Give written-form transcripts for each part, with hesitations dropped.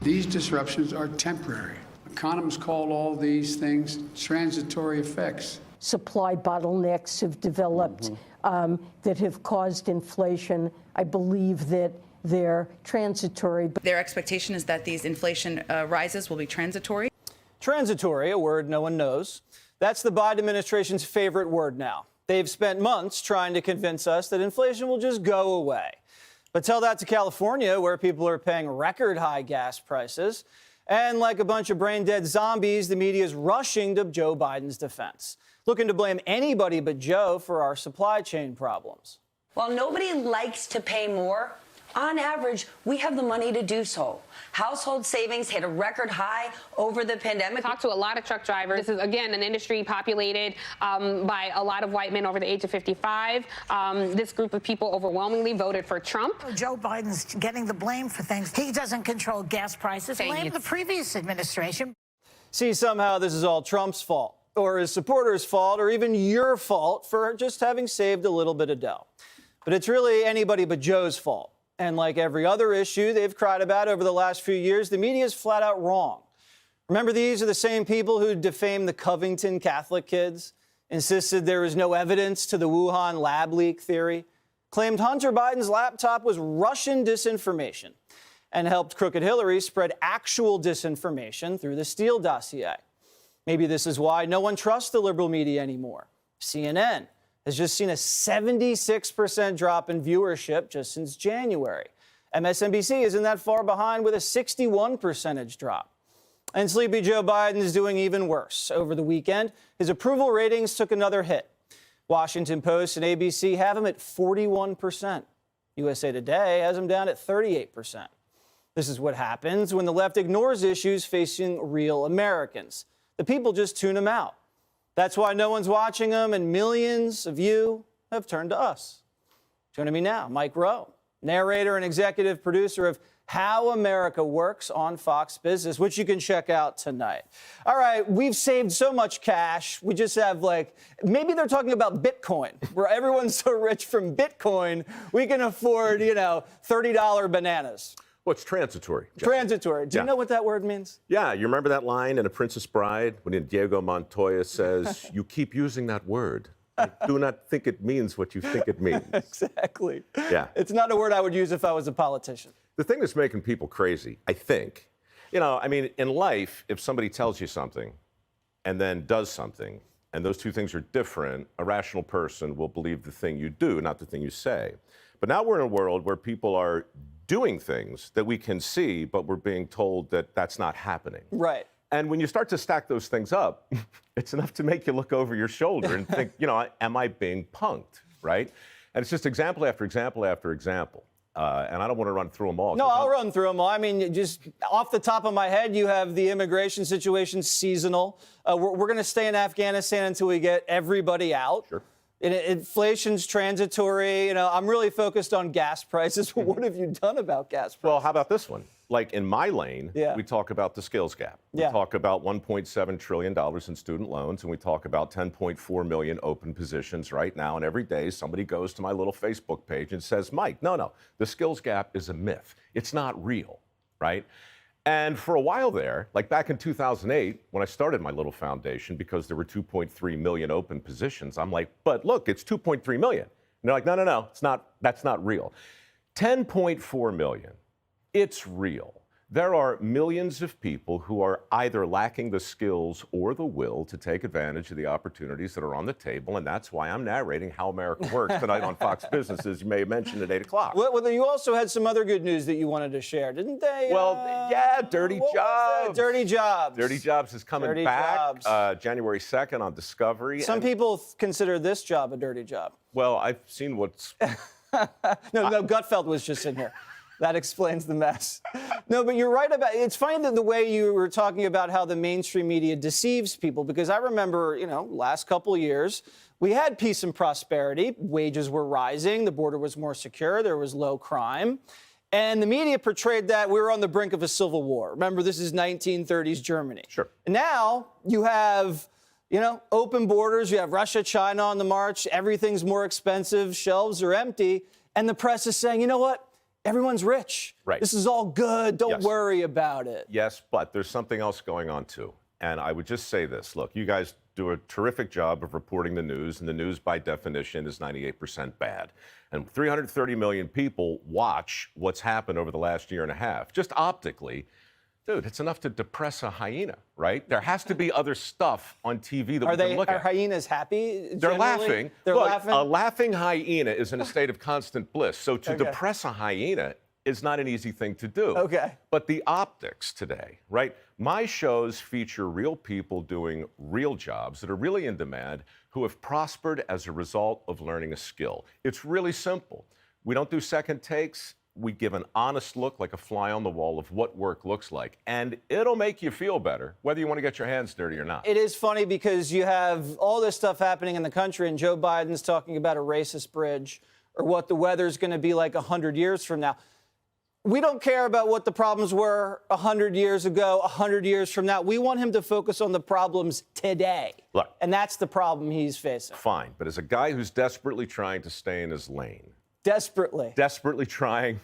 These disruptions are temporary. Economists call all these things transitory effects. Supply bottlenecks have developed that have caused inflation. I believe that they're transitory. Their expectation is that these inflation rises will be transitory. Transitory, a word no one knows. That's the Biden administration's favorite word now. They've spent months trying to convince us that inflation will just go away. But tell that to California, where people are paying record high gas prices. And like a bunch of brain-dead zombies, the media is rushing to Joe Biden's defense, looking to blame anybody but Joe for our supply chain problems. While nobody likes to pay more, on average, we have the money to do so. Household savings hit a record high over the pandemic. Talked to a lot of truck drivers. This is, again, an industry populated by a lot of white men over the age of 55. This group of people overwhelmingly voted for Trump. Joe Biden's getting the blame for things. He doesn't control gas prices. Blame the previous administration. See, somehow this is all Trump's fault, or his supporters' fault, or even your fault for just having saved a little bit of dough. But it's really anybody but Joe's fault. And like every other issue they've cried about over the last few years, the media is flat out wrong. Remember, these are the same people who defamed the Covington Catholic kids, insisted there was no evidence to the Wuhan lab leak theory, claimed Hunter Biden's laptop was Russian disinformation, and helped crooked Hillary spread actual disinformation through the Steele dossier. Maybe this is why no one trusts the liberal media anymore. CNN has just seen a 76% drop in viewership just since January. MSNBC isn't that far behind with a 61% drop. And sleepy Joe Biden is doing even worse. Over the weekend, his approval ratings took another hit. Washington Post and ABC have him at 41%. USA Today has him down at 38%. This is what happens when the left ignores issues facing real Americans. The people just tune them out. That's why no one's watching them, and millions of you have turned to us. Joining me now, Mike Rowe, narrator and executive producer of How America Works on Fox Business, which you can check out tonight. All right, we've saved so much cash. We just have maybe they're talking about Bitcoin, where everyone's so rich from Bitcoin, we can afford, $30 bananas. Well, it's transitory. Jeff. Transitory. Do you know what that word means? Yeah, you remember that line in A Princess Bride when Diego Montoya says, "You keep using that word. I do not think it means what you think it means." Exactly. Yeah. It's not a word I would use if I was a politician. The thing that's making people crazy, I think, in life, if somebody tells you something and then does something, and those two things are different, a rational person will believe the thing you do, not the thing you say. But now we're in a world where people are doing things that we can see, but we're being told that that's not happening. Right. And when you start to stack those things up, it's enough to make you look over your shoulder and think, am I being punked, right? And it's just example after example after example. And I don't want to run through them all. No, I'll run through them all. I mean, just off the top of my head, you have the immigration situation seasonal. We're going to stay in Afghanistan until we get everybody out. Sure. Inflation's transitory. I'm really focused on gas prices. But what have you done about gas prices? Well, how about this one? Like in my lane, Yeah. we talk about the skills gap. We talk about $1.7 trillion in student loans, and we talk about 10.4 million open positions right now. And every day somebody goes to my little Facebook page and says, Mike, no, the skills gap is a myth. It's not real, right? And for a while there, like back in 2008, when I started my little foundation, because there were 2.3 million open positions, I'm like, but look, it's 2.3 million. And they're like, no, that's not real. 10.4 million, it's real. There are millions of people who are either lacking the skills or the will to take advantage of the opportunities that are on the table, and that's why I'm narrating How America Works tonight on Fox Business, as you may have mentioned at 8 o'clock. Well, you also had some other good news that you wanted to share, didn't they? Well, yeah, Dirty Jobs. Dirty Jobs. Dirty Jobs is coming back January 2nd on Discovery. Some people consider this job a dirty job. Well, I've seen what's... No, Gutfeld was just in here. That explains the mess. No, but you're right about it's funny that the way you were talking about how the mainstream media deceives people, because I remember, last couple of years, we had peace and prosperity. Wages were rising. The border was more secure. There was low crime. And the media portrayed that we were on the brink of a civil war. Remember, this is 1930s Germany. Sure. And now you have, open borders. You have Russia, China on the march. Everything's more expensive. Shelves are empty. And the press is saying, you know what? everyone's rich. Right. This is all good. Don't Yes. worry about it. Yes, but there's something else going on too. And I would just say this. Look, you guys do a terrific job of reporting the news, and the news by definition is 98% bad. And 330 million people watch what's happened over the last year and a half. Just optically, dude, it's enough to depress a hyena, right? There has to be other stuff on TV that we can look at. Are hyenas happy? They're generally? laughing. They're Look, laughing? a laughing hyena is in a state of constant bliss. So to Okay. depress a hyena is not an easy thing to do. Okay. But the optics today, right? My shows feature real people doing real jobs that are really in demand who have prospered as a result of learning a skill. It's really simple. We don't do second takes. We give an honest look, like a fly on the wall, of what work looks like. And it'll make you feel better, whether you want to get your hands dirty or not. It is funny because you have all this stuff happening in the country, and Joe Biden's talking about a racist bridge or what the weather's going to be like 100 years from now. We don't care about what the problems were 100 years ago, 100 years from now. We want him to focus on the problems today. Look. And that's the problem he's facing. Fine, but as a guy who's desperately trying to stay in his lane, Desperately trying.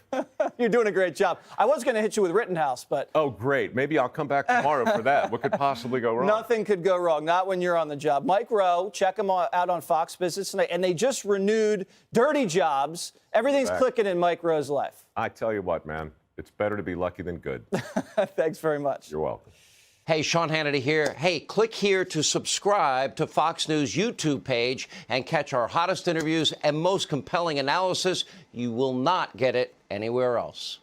You're doing a great job. I was going to hit you with Rittenhouse, but Oh, great. Maybe I'll come back tomorrow for that. What could possibly go wrong? nothing could go wrong, not when you're on the job. Mike Rowe, check him out on Fox Business Tonight. And they just renewed Dirty Jobs. Everything's clicking in Mike Rowe's life. I tell you what, man, it's better to be lucky than good. Thanks very much. You're welcome. Hey, Sean Hannity here. Hey, click here to subscribe to Fox News YouTube page and catch our hottest interviews and most compelling analysis. You will not get it anywhere else.